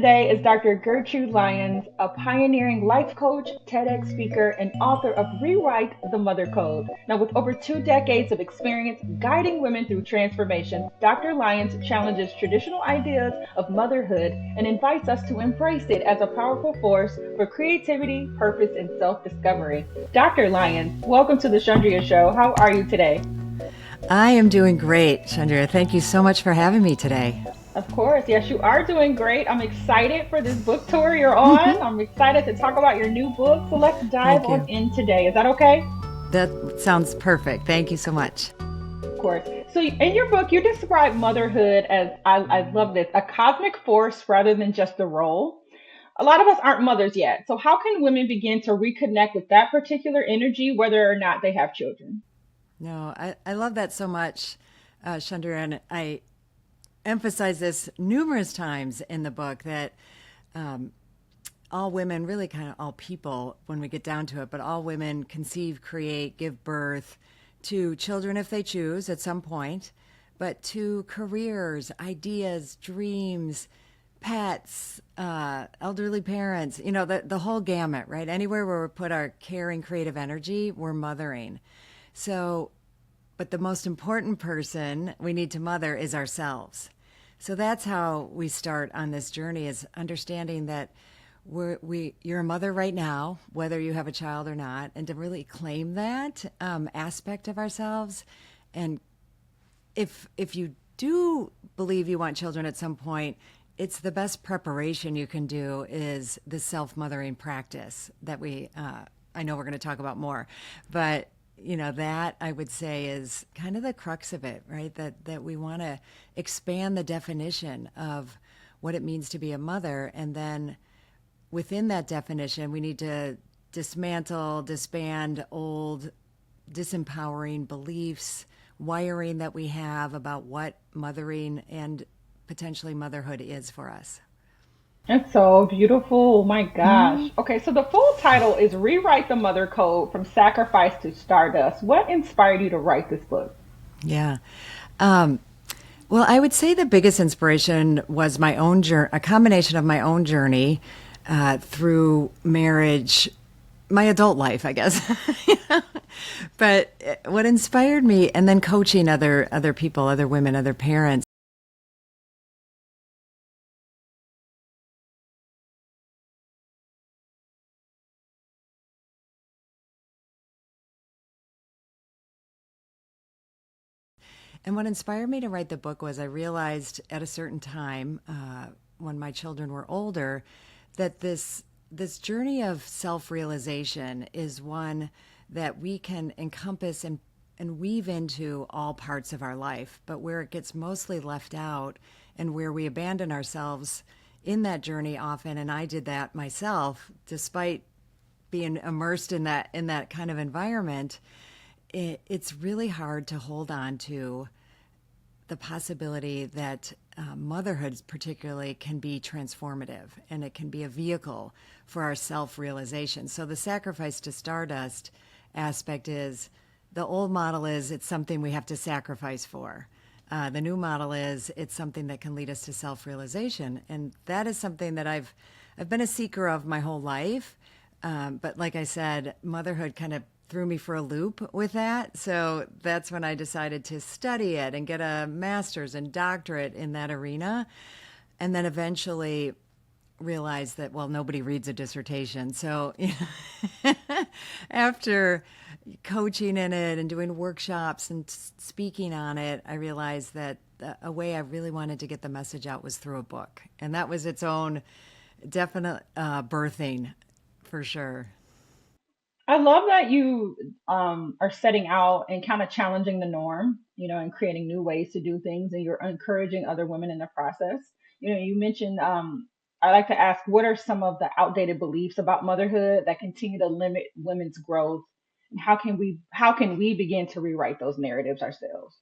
today is Dr. Gertrude Lyons, a pioneering life coach, TEDx speaker, and author of Rewrite the Mother Code. Now, with over 2 decades of experience guiding women through transformation, Dr. Lyons challenges traditional ideas of motherhood and invites us to embrace it as a powerful force for creativity, purpose, and self-discovery. Dr. Lyons, welcome to the Chundria Show. How are you today? I am doing great, Chundria. Thank you so much for having me today. Of course. Yes, you are doing great. I'm excited for this book tour you're on. I'm excited to talk about your new book. So let's dive Thank on you. in today. Is that okay? That sounds perfect. Thank you so much. Of course. So in your book, you describe motherhood as, I love this, a cosmic force rather than just a role. A lot of us aren't mothers yet. So how can women begin to reconnect with that particular energy, whether or not they have children? No, I love that so much, Chandra, and I emphasize this numerous times in the book that all women, really kind of all people, when we get down to it, but all women conceive, create, give birth to children if they choose at some point, but to careers, ideas, dreams, pets, elderly parents, the whole gamut, right? Anywhere where we put our caring, creative energy, we're mothering. So, but the most important person we need to mother is ourselves. So that's how we start on this journey, is understanding that you're a mother right now, whether you have a child or not, and to really claim that aspect of ourselves. And if you do believe you want children at some point, it's the best preparation you can do is the self-mothering practice that I know we're going to talk about more, but that I would say is kind of the crux of it, right? That we want to expand the definition of what it means to be a mother. And then within that definition, we need to disband old, disempowering beliefs, wiring that we have about what mothering and potentially motherhood is for us. That's so beautiful. Oh my gosh. Okay, so the full title is Rewrite the Mother Code from Sacrifice to Stardust. What inspired you to write this book? Yeah. Well, I would say the biggest inspiration was my own journey, a combination of my own journey through marriage, my adult life, I guess. But what inspired me, and then coaching other people, other women, other parents. And what inspired me to write the book was I realized at a certain time, when my children were older, that this journey of self-realization is one that we can encompass and weave into all parts of our life, but where it gets mostly left out and where we abandon ourselves in that journey often, and I did that myself, despite being immersed in that kind of environment, it's really hard to hold on to the possibility that motherhood particularly can be transformative, and it can be a vehicle for our self-realization. So the sacrifice to stardust aspect is, the old model is it's something we have to sacrifice for. The new model is it's something that can lead us to self-realization. And that is something that I've been a seeker of my whole life. But like I said, motherhood kind of threw me for a loop with that. So that's when I decided to study it and get a master's and doctorate in that arena. And then eventually realized that, well, nobody reads a dissertation. So after coaching in it and doing workshops and speaking on it, I realized that a way I really wanted to get the message out was through a book. And that was its own definite birthing, for sure. I love that you are setting out and kind of challenging the norm, and creating new ways to do things, and you're encouraging other women in the process. You mentioned, I like to ask, what are some of the outdated beliefs about motherhood that continue to limit women's growth, and how can we begin to rewrite those narratives ourselves?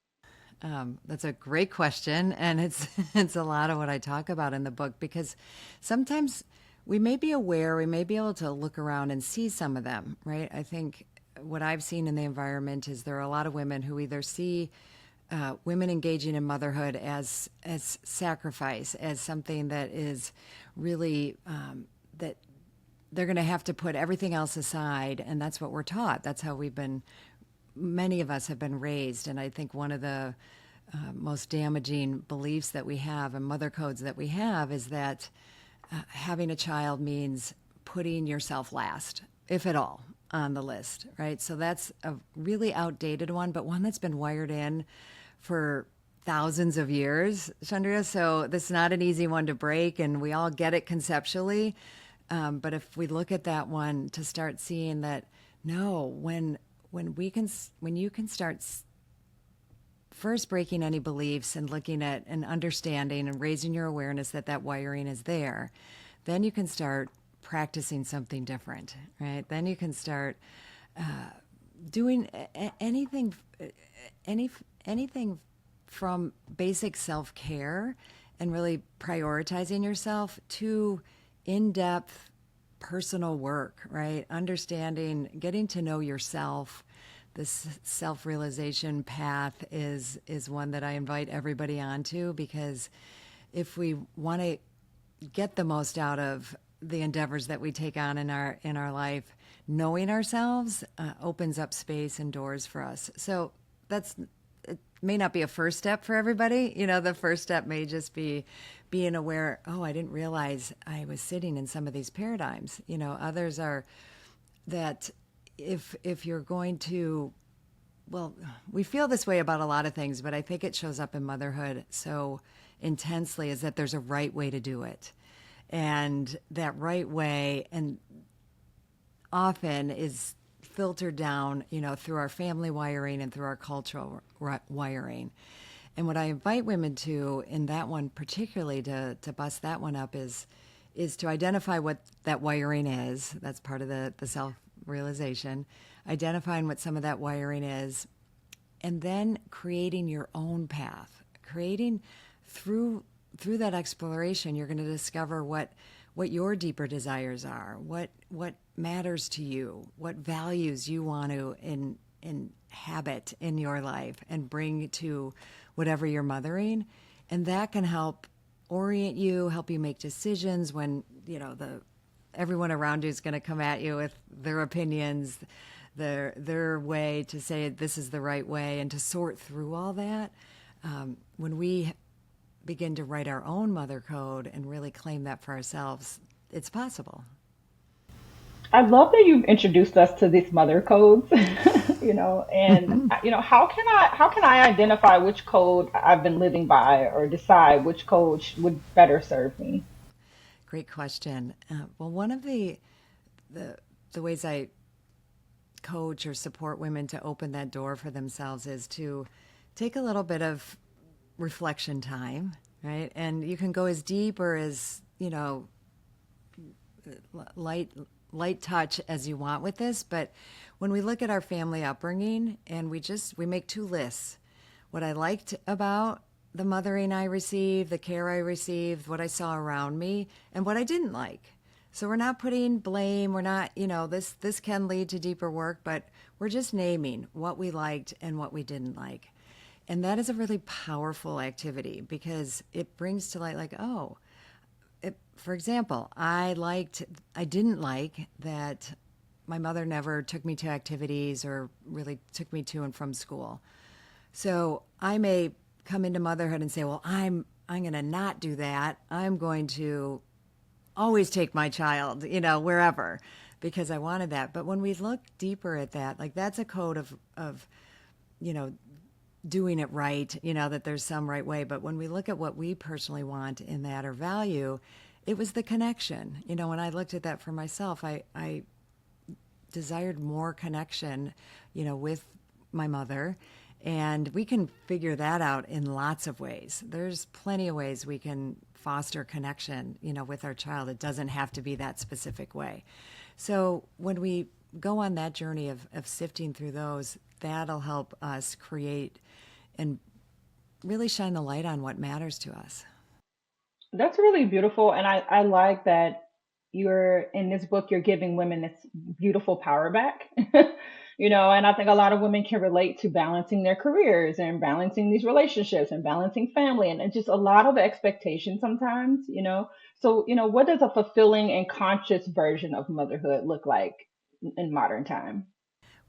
That's a great question, and it's it's a lot of what I talk about in the book, because sometimes we may be aware, we may be able to look around and see some of them, right? I think what I've seen in the environment is there are a lot of women who either see women engaging in motherhood as sacrifice, as something that is really that they're going to have to put everything else aside, and that's what we're taught. That's how many of us have been raised, and I think one of the most damaging beliefs that we have and mother codes that we have is that having a child means putting yourself last, if at all, on the list, right? So that's a really outdated one, but one that's been wired in for thousands of years, Chundria. So this is not an easy one to break, and we all get it conceptually. But if we look at that one to start seeing that, no, when you can start first breaking any beliefs and looking at and understanding and raising your awareness that that wiring is there, then you can start practicing something different, right? Then you can start doing anything, anything from basic self-care and really prioritizing yourself to in-depth personal work, right? Understanding, getting to know yourself. This self-realization path is one that I invite everybody onto, because if we want to get the most out of the endeavors that we take on in our life, knowing ourselves opens up space and doors for us. So it may not be a first step for everybody. The first step may just be being aware, oh, I didn't realize I was sitting in some of these paradigms. Others are that if you're going to, well, we feel this way about a lot of things, but I think it shows up in motherhood so intensely, is that there's a right way to do it. And that right way, and often is filtered down, through our family wiring and through our cultural wiring. And what I invite women to, in that one particularly, to bust that one up, is to identify what that wiring is. That's part of the self-realization. Identifying what some of that wiring is, and then creating your own path. Creating through that exploration, you're going to discover what your deeper desires are, what matters to you, what values you want to inhabit in your life and bring to whatever you're mothering. And that can help orient you, help you make decisions when, everyone around you is going to come at you with their opinions, their way to say this is the right way, and to sort through all that. When we begin to write our own mother code and really claim that for ourselves, it's possible. I love that you've introduced us to these mother codes, and how can I identify which code I've been living by, or decide which code would better serve me? Great question. Well, one of the ways I coach or support women to open that door for themselves is to take a little bit of reflection time, right? And you can go as deep or as, light touch as you want with this. But when we look at our family upbringing and we make two lists: what I liked about the mothering I received, the care I received, what I saw around me, and what I didn't like. So we're not putting blame. We're not, this can lead to deeper work, but we're just naming what we liked and what we didn't like. And that is a really powerful activity, because it brings to light, like, for example, I didn't like that my mother never took me to activities or really took me to and from school. So I may come into motherhood and say, well, I'm going to not do that. I'm going to always take my child, wherever, because I wanted that. But when we look deeper at that, like, that's a code of doing it right, that there's some right way. But when we look at what we personally want in that, or value, it was the connection. When I looked at that for myself, I desired more connection, with my mother. And we can figure that out in lots of ways. There's plenty of ways we can foster connection, with our child. It doesn't have to be that specific way. So when we go on that journey of sifting through those, that'll help us create and really shine the light on what matters to us. That's really beautiful. And I like that you're in this book, you're giving women this beautiful power back. And I think a lot of women can relate to balancing their careers and balancing these relationships and balancing family, and it's just a lot of expectation sometimes. So, what does a fulfilling and conscious version of motherhood look like in modern time?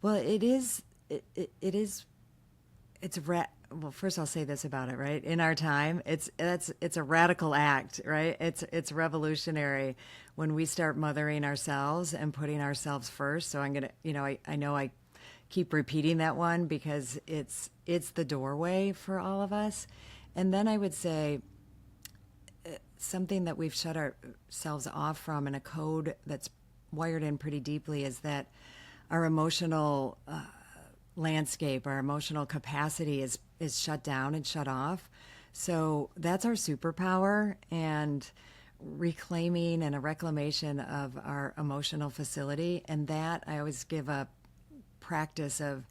Well, it is. It is. Well, first I'll say this about it, right? In our time, it's a radical act, right? It's revolutionary when we start mothering ourselves and putting ourselves first. So I'm gonna, I know I keep repeating that one because it's the doorway for all of us. And then I would say something that we've shut ourselves off from, and a code that's wired in pretty deeply, is that our emotional landscape, our emotional capacity is shut down and shut off. So that's our superpower, and reclaiming and a reclamation of our emotional facility. And that I always give a practice of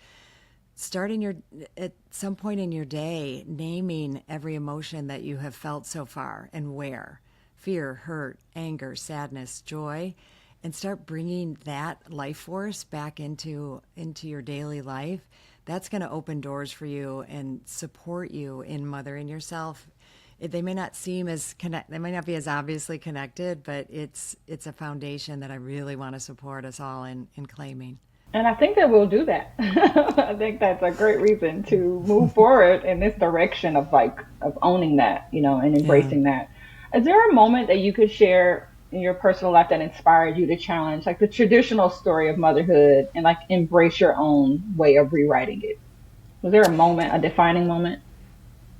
starting at some point in your day, naming every emotion that you have felt so far and where: fear, hurt, anger, sadness, joy, and start bringing that life force back into your daily life. That's going to open doors for you and support you in mothering yourself. They may not seem they may not be as obviously connected, but it's a foundation that I really want to support us all in claiming. And I think that we'll do that. I think that's a great reason to move forward in this direction of owning that, and Yeah. embracing that. Is there a moment that you could share in your personal life that inspired you to challenge like the traditional story of motherhood and like embrace your own way of rewriting it? Was there a moment, a defining moment?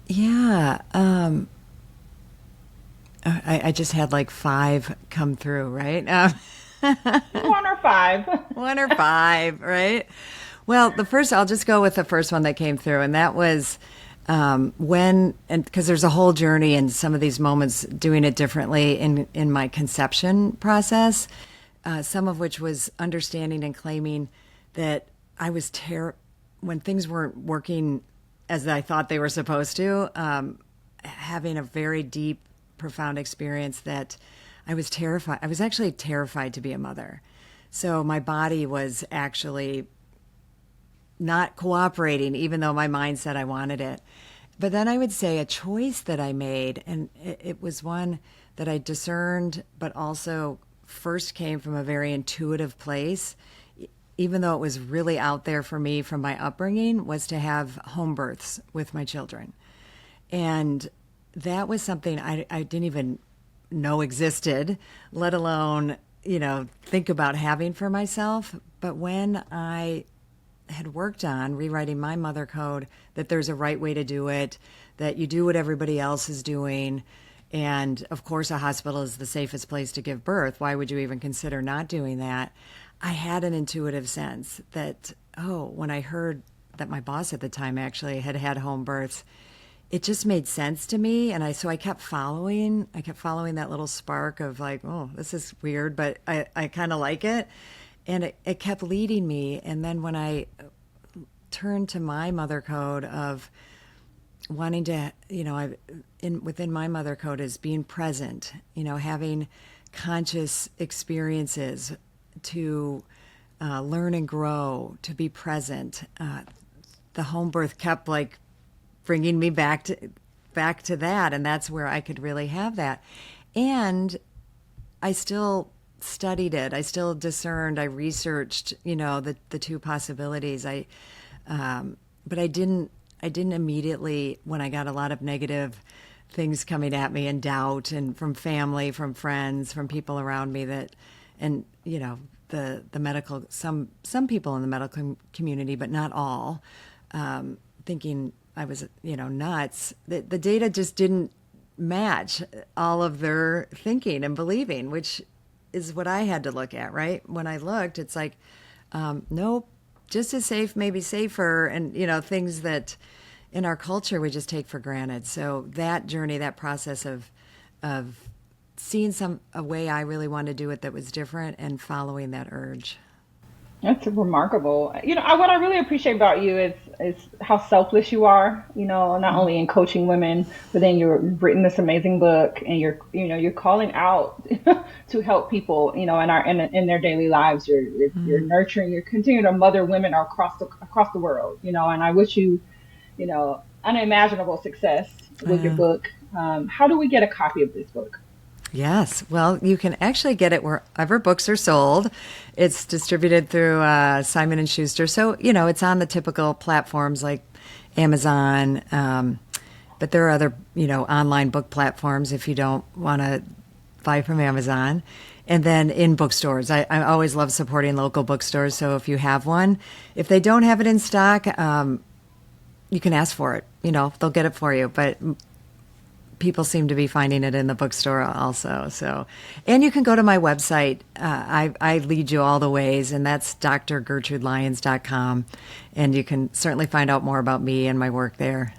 Yeah. I just had like five come through, right? One or five. One or five, right? Well, I'll just go with the first one that came through, and that was and because there's a whole journey in some of these moments doing it differently in my conception process, some of which was understanding and claiming that I was when things weren't working as I thought they were supposed to, having a very deep, profound experience that I was terrified. I was actually terrified to be a mother. So my body was actually not cooperating, even though my mind said I wanted it. But then I would say a choice that I made, and it was one that I discerned, but also first came from a very intuitive place, even though it was really out there for me from my upbringing, was to have home births with my children. And that was something I didn't even know existed, let alone, think about having for myself. But when I had worked on rewriting my mother code, that there's a right way to do it, that you do what everybody else is doing. And of course, a hospital is the safest place to give birth. Why would you even consider not doing that? I had an intuitive sense that, when I heard that my boss at the time actually had had home births, it just made sense to me. And so I kept following that little spark of like, oh, this is weird, but I kind of like it. And it kept leading me. And then when I turned to my mother code of wanting to, within my mother code is being present, having conscious experiences to learn and grow, to be present. The home birth kept like bringing me back to that, and that's where I could really have that. And I still studied it. I still discerned. I researched, the two possibilities. But I didn't immediately, when I got a lot of negative things coming at me and doubt, and from family, from friends, from people around me and the medical, some people in the medical community, but not all, thinking I was, nuts. The data just didn't match all of their thinking and believing, which is what I had to look at, right? When I looked, it's like, nope, just as safe, maybe safer, and, things that in our culture we just take for granted. So that journey, that process of seeing a way I really wanted to do it that was different and following that urge. That's remarkable. What I really appreciate about you is is how selfless you are, not only in coaching women, but then you've written this amazing book and you're calling out to help people, in their daily lives. You're nurturing, you're continuing to mother women across the world, and I wish you, unimaginable success with your book. How do we get a copy of this book? Yes. Well, you can actually get it wherever books are sold. It's distributed through Simon & Schuster. So, it's on the typical platforms like Amazon. But there are other, online book platforms if you don't want to buy from Amazon. And then in bookstores. I always love supporting local bookstores. So if you have one, if they don't have it in stock, you can ask for it. They'll get it for you. But people seem to be finding it in the bookstore also. So, and you can go to my website. I lead you all the ways, and that's drgertrudelyons.com. And you can certainly find out more about me and my work there.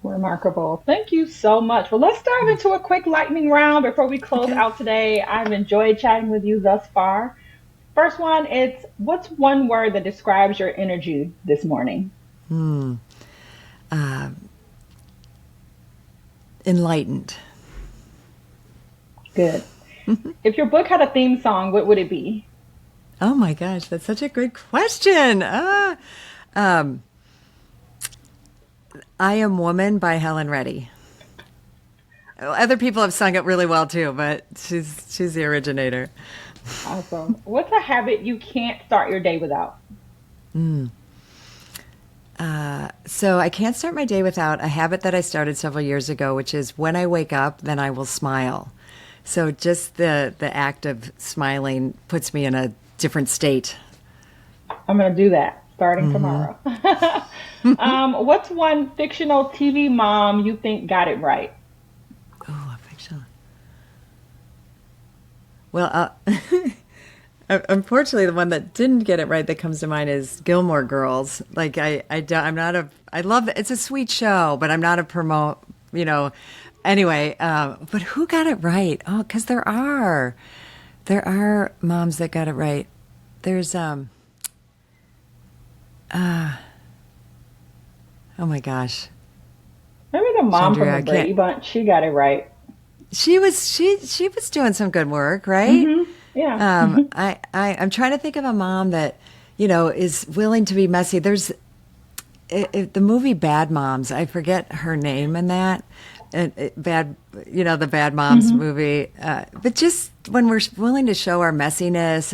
Remarkable. Thank you so much. Well, let's dive into a quick lightning round before we close out today. I've enjoyed chatting with you thus far. First one is, what's one word that describes your energy this morning? Enlightened. Good. If your book had a theme song, what would it be? Oh my gosh, that's such a great question. I Am Woman by Helen Reddy. Other people have sung it really well too, but she's the originator. Awesome. What's a habit you can't start your day without? So I can't start my day without a habit that I started several years ago, which is when I wake up, then I will smile. So just the act of smiling puts me in a different state. I'm going to do that starting tomorrow. What's one fictional TV mom you think got it right? Oh, a fictional. Well, unfortunately, the one that didn't get it right that comes to mind is Gilmore Girls. Like I love it. It's a sweet show, but I'm not a anyway, but who got it right? Oh, because there are moms that got it right. There's, oh my gosh. Remember the mom Chundria, from the Brady Bunch? She got it right. She was doing some good work, right? Mm-hmm. Yeah. I'm trying to think of a mom that, is willing to be messy. There's the movie Bad Moms. I forget her name in that. The Bad Moms movie. But just when we're willing to show our messiness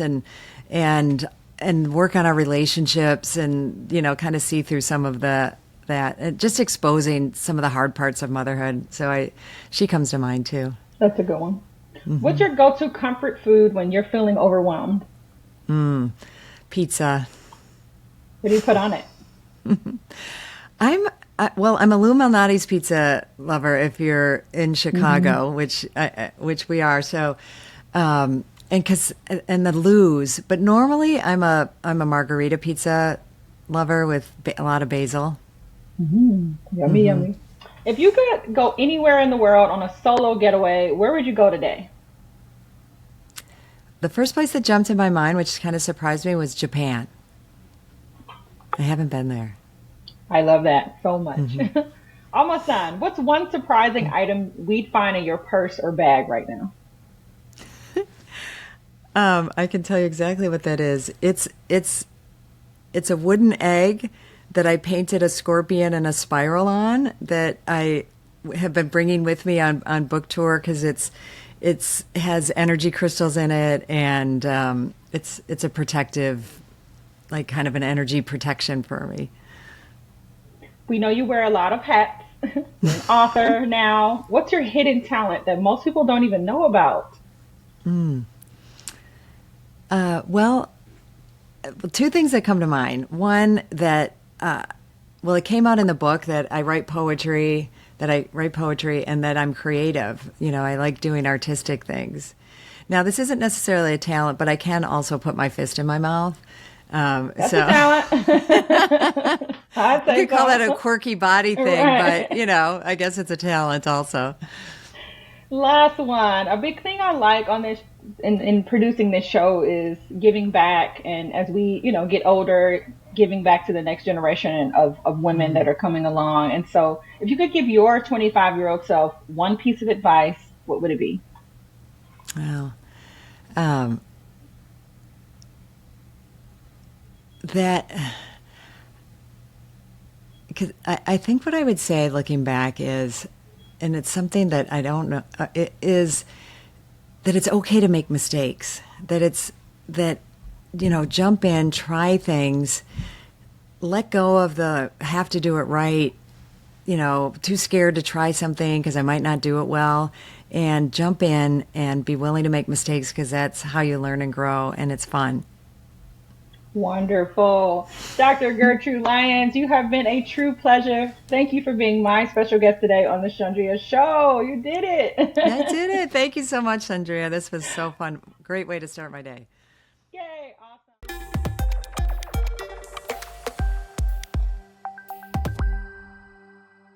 and work on our relationships and, kind of see through some of that, and just exposing some of the hard parts of motherhood. So she comes to mind too. That's a good one. Mm-hmm. What's your go-to comfort food when you're feeling overwhelmed? Pizza. What do you put on it? I'm a Lou Malnati's pizza lover. If you're in Chicago, which we are, so and the Lou's. But normally I'm a margarita pizza lover with a lot of basil. Yummy, yummy. If you could go anywhere in the world on a solo getaway, where would you go today? The first place that jumped in my mind, which kind of surprised me, was Japan. I haven't been there. I love that so much. Almost done. What's one surprising item we'd find in your purse or bag right now? I can tell you exactly what that is. It's a wooden egg that I painted a scorpion and a spiral on that I have been bringing with me on book tour because it has energy crystals in it, and it's a protective, like kind of an energy protection for me. We know you wear a lot of hats. You're an author now. What's your hidden talent that most people don't even know about? Well, two things that come to mind. One that, it came out in the book that I write poetry, and that I'm creative. I like doing artistic things. Now, this isn't necessarily a talent, but I can also put my fist in my mouth. That's a talent. You could call that a quirky body thing, right. But, I guess it's a talent also. Last one. A big thing I like on this in producing this show is giving back, and as we, get older, giving back to the next generation of women that are coming along. And so if you could give your 25-year-old self one piece of advice, what would it be? Well, um, that because I think what I would say looking back is, and it's something that I don't know, it is that it's okay to make mistakes. That jump in, try things, let go of the have to do it right, too scared to try something because I might not do it well, and jump in and be willing to make mistakes because that's how you learn and grow, and it's fun. Wonderful. Dr. Gertrude Lyons, you have been a true pleasure. Thank you for being my special guest today on the Chundria Show. You did I it. did it. Thank you so much, Andrea. This was so fun. Great way to start my day. Yay.